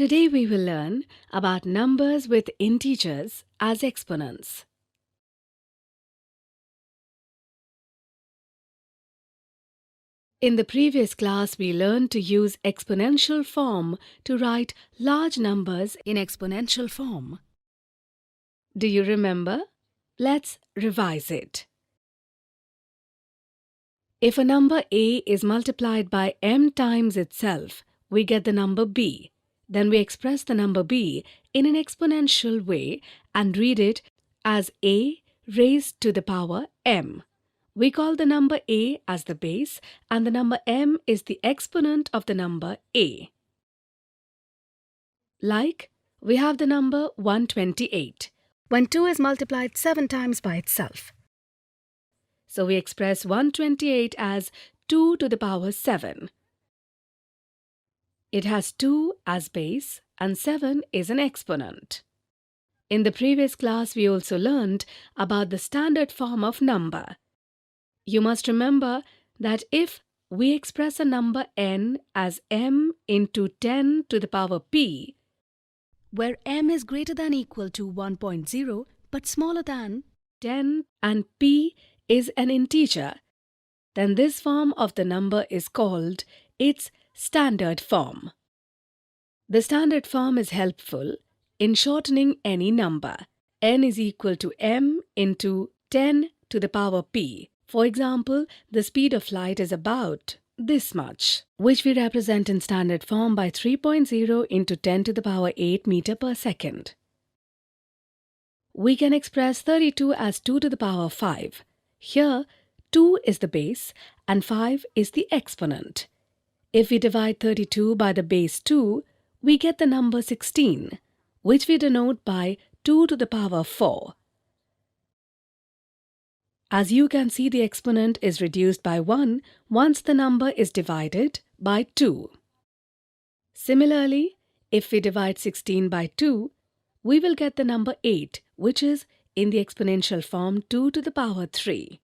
Today we will learn about numbers with integers as exponents. In the previous class, we learned to use exponential form to write large numbers in exponential form. Do you remember? Let's revise it. If a number a is multiplied by m times itself, we get the number b. Then we express the number b in an exponential way and read it as a raised to the power m. We call the number a as the base and the number m is the exponent of the number a. Like, we have the number 128 when 2 is multiplied 7 times by itself. So we express 128 as 2 to the power 7. It has 2 as base and 7 is an exponent. In the previous class, we also learned about the standard form of number. You must remember that if we express a number n as m into 10 to the power p, where m is greater than equal to 1.0 but smaller than 10 and p is an integer, then this form of the number is called its standard form. The standard form is helpful in shortening any number. N is equal to m into 10 to the power p. For example, the speed of light is about this much, which we represent in standard form by 3.0 into 10 to the power 8 meter per second. We can express 32 as 2 to the power 5. Here, 2 is the base and 5 is the exponent. If we divide 32 by the base 2, we get the number 16, which we denote by 2 to the power 4. As you can see, the exponent is reduced by 1 once the number is divided by 2. Similarly, if we divide 16 by 2, we will get the number 8, which is in the exponential form 2 to the power 3.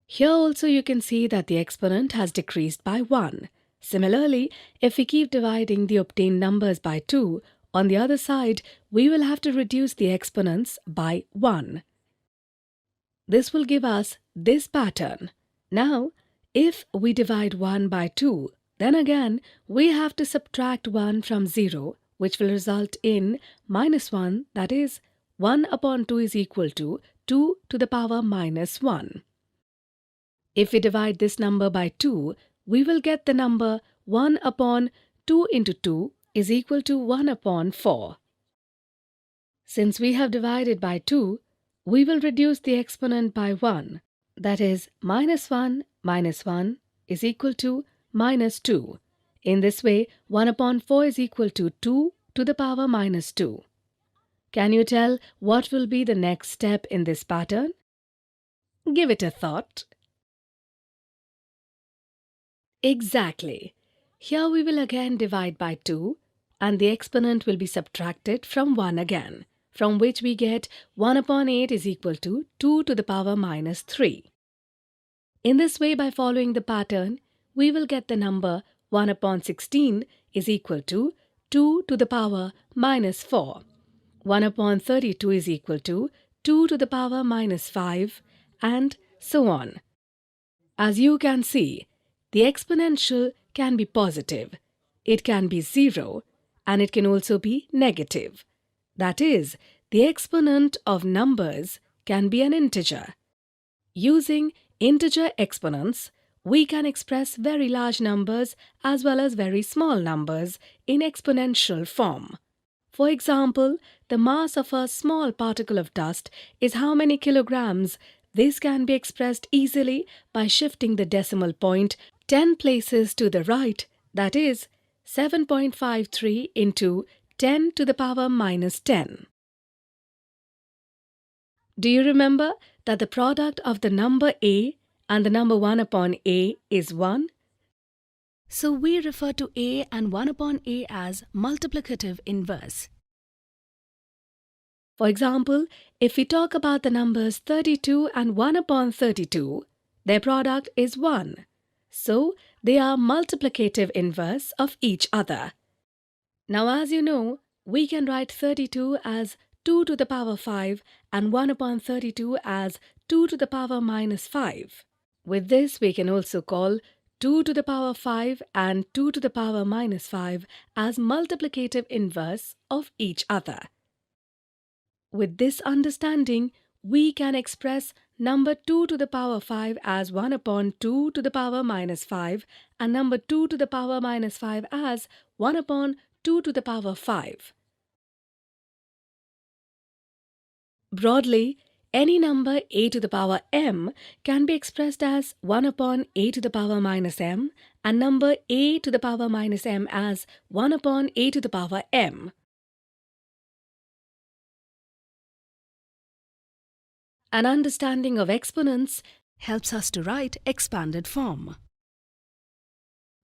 Here also you can see that the exponent has decreased by 1. Similarly, if we keep dividing the obtained numbers by 2, on the other side, we will have to reduce the exponents by 1. This will give us this pattern. Now, if we divide 1 by 2, then again we have to subtract 1 from 0, which will result in minus 1, that is, 1 upon 2 is equal to 2 to the power minus 1. If we divide this number by 2, we will get the number 1 upon 2 into 2 is equal to 1 upon 4. Since we have divided by 2, we will reduce the exponent by 1. That is, minus 1 is equal to minus 2. In this way, 1 upon 4 is equal to 2 to the power minus 2. Can you tell what will be the next step in this pattern? Give it a thought. Exactly. Here we will again divide by 2 and the exponent will be subtracted from 1 again, from which we get 1 upon 8 is equal to 2 to the power minus 3. In this way, by following the pattern, we will get the number 1 upon 16 is equal to 2 to the power minus 4. 1 upon 32 is equal to 2 to the power minus 5, and so on. As you can see, the exponential can be positive, it can be 0, and it can also be negative. That is, the exponent of numbers can be an integer. Using integer exponents, we can express very large numbers as well as very small numbers in exponential form. For example, the mass of a small particle of dust is how many kilograms. This can be expressed easily by shifting the decimal point 10 places to the right, that is 7.53 into 10 to the power minus 10. Do you remember that the product of the number a and the number 1 upon a is 1? So we refer to a and 1 upon a as multiplicative inverse. For example, if we talk about the numbers 32 and 1 upon 32, their product is 1. So they are multiplicative inverse of each other. Now, as you know, we can write 32 as 2 to the power 5 and 1 upon 32 as 2 to the power minus 5. With this, we can also call 2 to the power 5 and 2 to the power minus 5 as multiplicative inverse of each other. With this understanding, we can express number 2 to the power 5 as 1 upon 2 to the power minus 5 and number 2 to the power minus 5 as 1 upon 2 to the power 5. Broadly, any number a to the power m can be expressed as 1 upon a to the power minus m and number a to the power minus m as 1 upon a to the power m. An understanding of exponents helps us to write expanded form.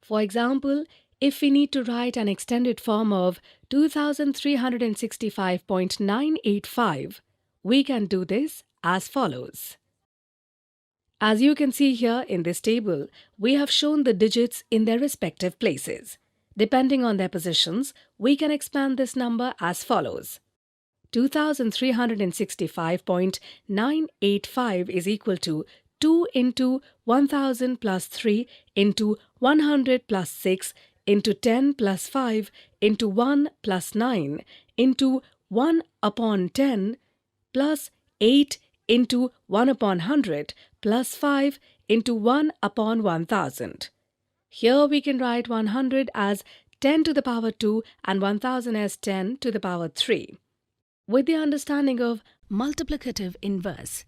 For example, if we need to write an extended form of 2365.985, we can do this as follows. As you can see here in this table, we have shown the digits in their respective places. Depending on their positions, we can expand this number as follows. 2365.985 is equal to 2 into 1000 plus 3 into 100 plus 6 into 10 plus 5 into 1 plus 9 into 1 upon 10 plus 8 into 1 upon 100 plus 5 into 1 upon 1000. Here we can write 100 as 10 to the power 2 and 1000 as 10 to the power 3. With the understanding of multiplicative inverse,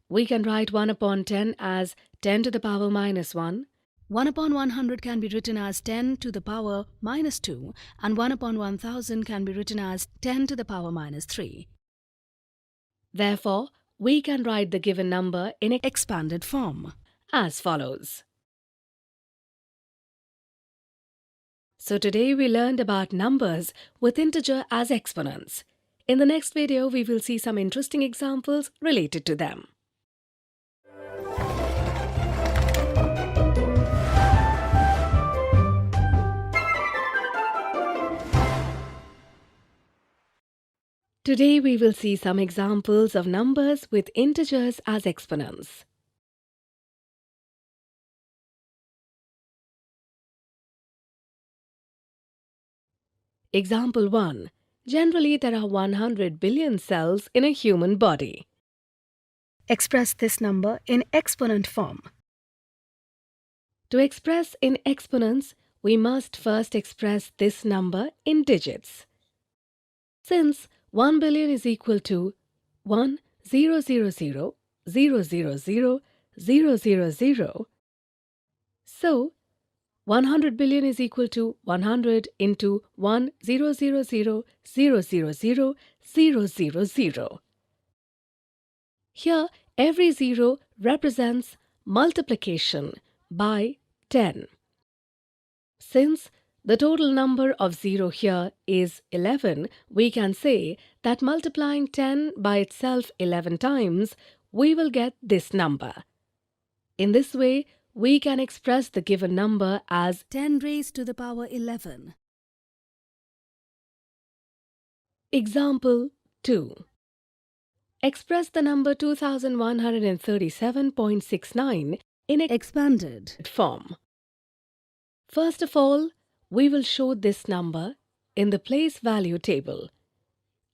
we can write 1 upon 10 as 10 to the power minus 1. 1 upon 100 can be written as 10 to the power minus 2 and 1 upon 1000 can be written as 10 to the power minus 3. Therefore, we can write the given number in expanded form as follows. So today we learned about numbers with integer as exponents. In the next video, we will see some interesting examples related to them. Today we will see some examples of numbers with integers as exponents. Example 1. Generally, there are 100 billion cells in a human body. Express this number in exponent form. To express in exponents, we must first express this number in digits. Since 1 billion is equal to 1,000,000,000,000, so 100 billion is equal to 100 into 1,000,000,000,000. Here, every zero represents multiplication by 10. Since the total number of 0 here is 11, we can say that multiplying 10 by itself 11 times, we will get this number. In this way, we can express the given number as 10 raised to the power 11. Example 2. Express the number 2137.69 in expanded form. First of all, we will show this number in the place value table.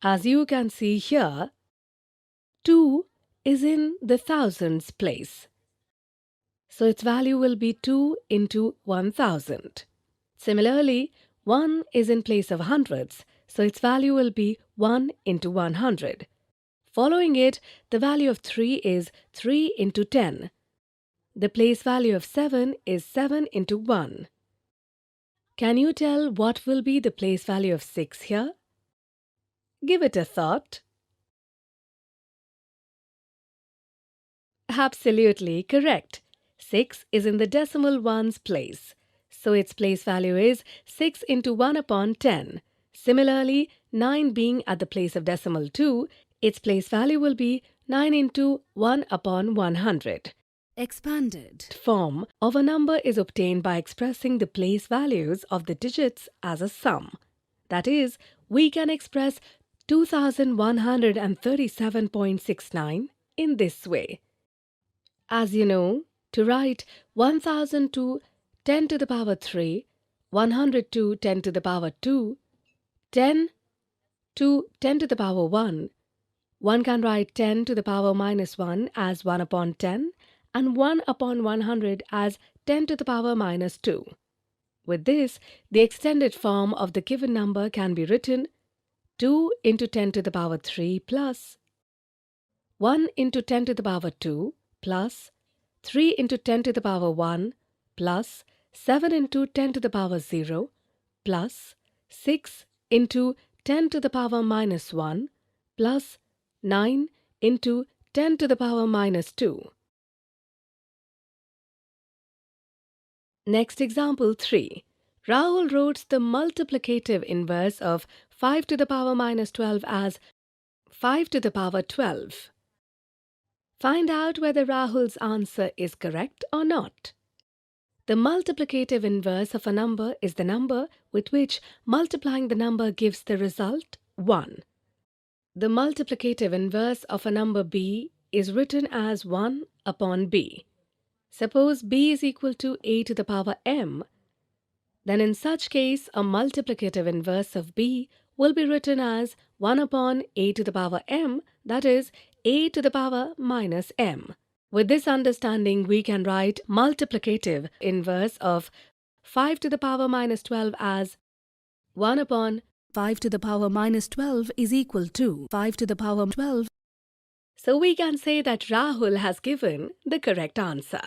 As you can see here, 2 is in the thousands place. So its value will be 2 into 1000. Similarly, 1 is in place of hundreds, so its value will be 1 into 100. Following it, the value of 3 is 3 into 10. The place value of 7 is 7 into 1. Can you tell what will be the place value of 6 here? Give it a thought. Absolutely correct. 6 is in the decimal ones place. So its place value is 6 into 1 upon 10. Similarly, 9 being at the place of decimal 2, its place value will be 9 into 1 upon 100. Expanded form of a number is obtained by expressing the place values of the digits as a sum. That is, we can express 2137.69 in this way. As you know, to write 1000 to 10 to the power 3, 100 to 10 to the power 2, 10 to 10 to the power 1, one can write 10 to the power minus 1 as 1 upon 10 and 1 upon 100 as 10 to the power minus 2. With this, the extended form of the given number can be written 2 into 10 to the power 3 plus 1 into 10 to the power 2 plus 3 into 10 to the power 1 plus 7 into 10 to the power 0 plus 6 into 10 to the power minus 1 plus 9 into 10 to the power minus 2. Next example 3. Rahul wrote the multiplicative inverse of 5 to the power minus 12 as 5 to the power 12. Find out whether Rahul's answer is correct or not. The multiplicative inverse of a number is the number with which multiplying the number gives the result 1. The multiplicative inverse of a number b is written as 1 upon b. Suppose b is equal to a to the power m. Then in such case, a multiplicative inverse of b will be written as 1 upon a to the power m, that is, a to the power minus m. With this understanding, we can write multiplicative inverse of 5 to the power minus 12 as 1 upon 5 to the power minus 12 is equal to 5 to the power 12. So we can say that Rahul has given the correct answer.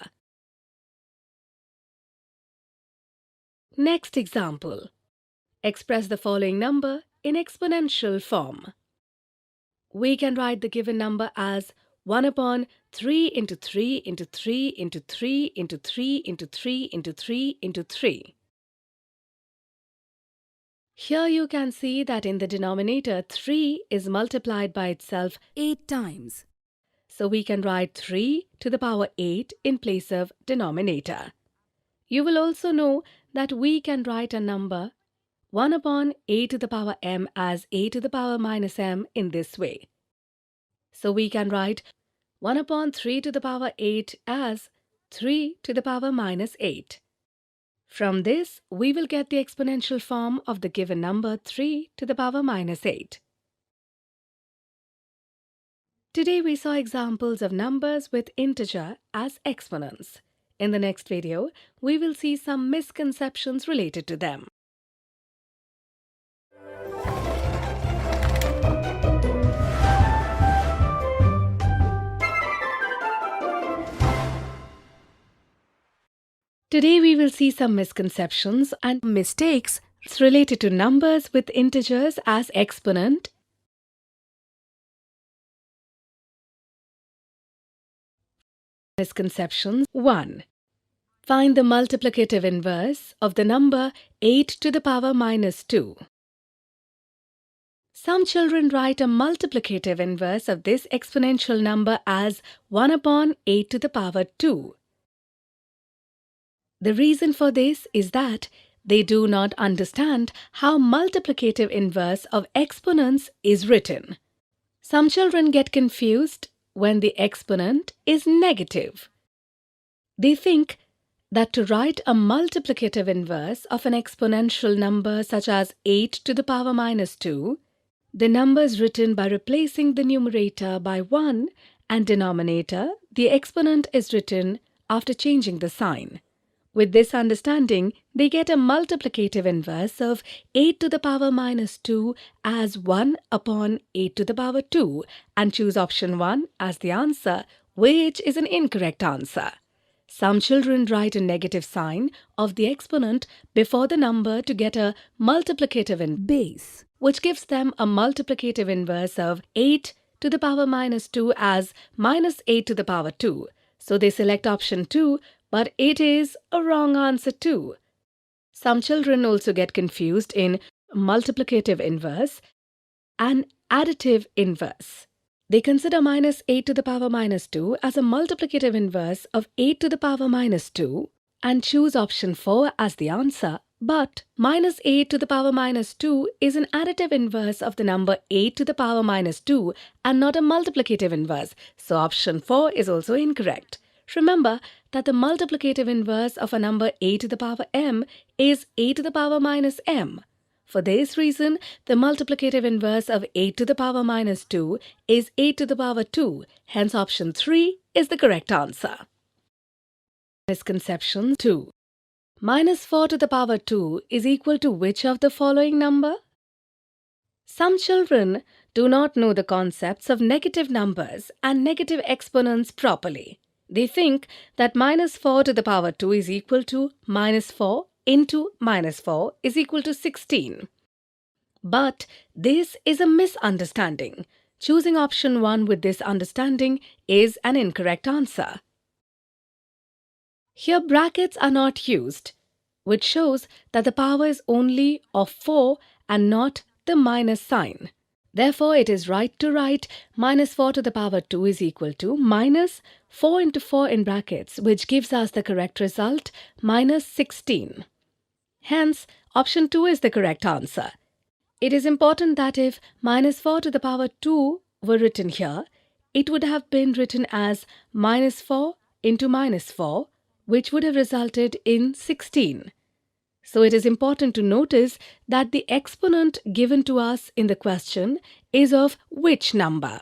Next example. Express the following number in exponential form. We can write the given number as 1 upon 3 into 3 into 3 into 3 into 3 into 3 into 3 into 3. Here you can see that in the denominator 3 is multiplied by itself 8 times. So we can write 3 to the power 8 in place of denominator. You will also know that we can write a number 1 upon a to the power m as a to the power minus m in this way. So we can write 1 upon 3 to the power 8 as 3 to the power minus 8. From this, we will get the exponential form of the given number 3 to the power minus 8. Today we saw examples of numbers with integer as exponents. In the next video, we will see some misconceptions related to them. Today we will see some misconceptions and mistakes related to numbers with integers as exponent. Misconceptions 1. Find the multiplicative inverse of the number 8 to the power minus 2. Some children write a multiplicative inverse of this exponential number as 1 upon 8 to the power 2. The reason for this is that they do not understand how multiplicative inverse of exponents is written. Some children get confused when the exponent is negative. They think that to write a multiplicative inverse of an exponential number such as 8 to the power minus 2, the number is written by replacing the numerator by 1 and denominator, the exponent is written after changing the sign. With this understanding, they get a multiplicative inverse of 8 to the power minus 2 as 1 upon 8 to the power 2 and choose option 1 as the answer, which is an incorrect answer. Some children write a negative sign of the exponent before the number to get a multiplicative in base, which gives them a multiplicative inverse of 8 to the power minus 2 as minus 8 to the power 2. So they select option 2, but it is a wrong answer too. Some children also get confused in multiplicative inverse and additive inverse. They consider minus 8 to the power minus 2 as a multiplicative inverse of 8 to the power minus 2 and choose option 4 as the answer, But minus 8 to the power minus 2 is an additive inverse of the number 8 to the power minus 2 and not a multiplicative inverse, so option 4 is also incorrect. Remember that the multiplicative inverse of a number a to the power m is a to the power minus m. For this reason, the multiplicative inverse of 8 to the power minus 2 is 8 to the power 2, hence option 3 is the correct answer. Misconception 2. Minus 4 to the power 2 is equal to which of the following number? Some children do not know the concepts of negative numbers and negative exponents properly. They think that minus 4 to the power 2 is equal to minus 4 into minus 4 is equal to 16. But this is a misunderstanding. Choosing option 1 with this understanding is an incorrect answer. Here brackets are not used, which shows that the power is only of 4 and not the minus sign. Therefore, it is right to write minus 4 to the power 2 is equal to minus 4 into 4 in brackets, which gives us the correct result, minus 16. Hence, option 2 is the correct answer. It is important that if minus 4 to the power 2 were written here, it would have been written as minus 4 into minus 4, which would have resulted in 16. So it is important to notice that the exponent given to us in the question is of which number.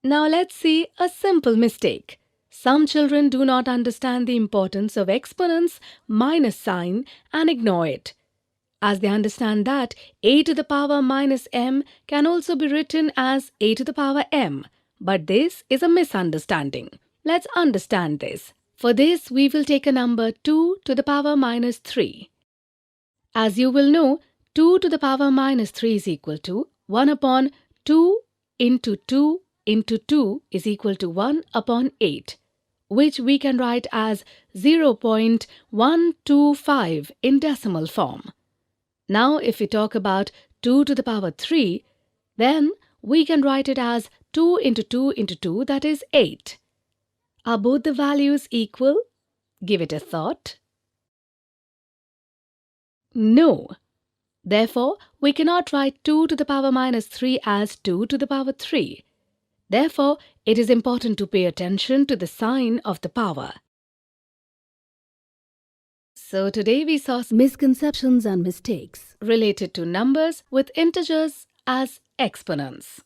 Now let's see a simple mistake. Some children do not understand the importance of exponents, minus sign, and ignore it, as they understand that a to the power minus m can also be written as a to the power m. But this is a misunderstanding. Let's understand this. For this, we will take a number 2 to the power minus 3. As you will know, 2 to the power minus 3 is equal to 1 upon 2 into 2 into 2 is equal to 1 upon 8, which we can write as 0.125 in decimal form. Now, if we talk about 2 to the power 3, then we can write it as 2 into 2 into 2, that is 8. Are both the values equal? Give it a thought. No. Therefore, we cannot write 2 to the power minus 3 as 2 to the power 3. Therefore, it is important to pay attention to the sign of the power. So today we saw misconceptions and mistakes related to numbers with integers as exponents.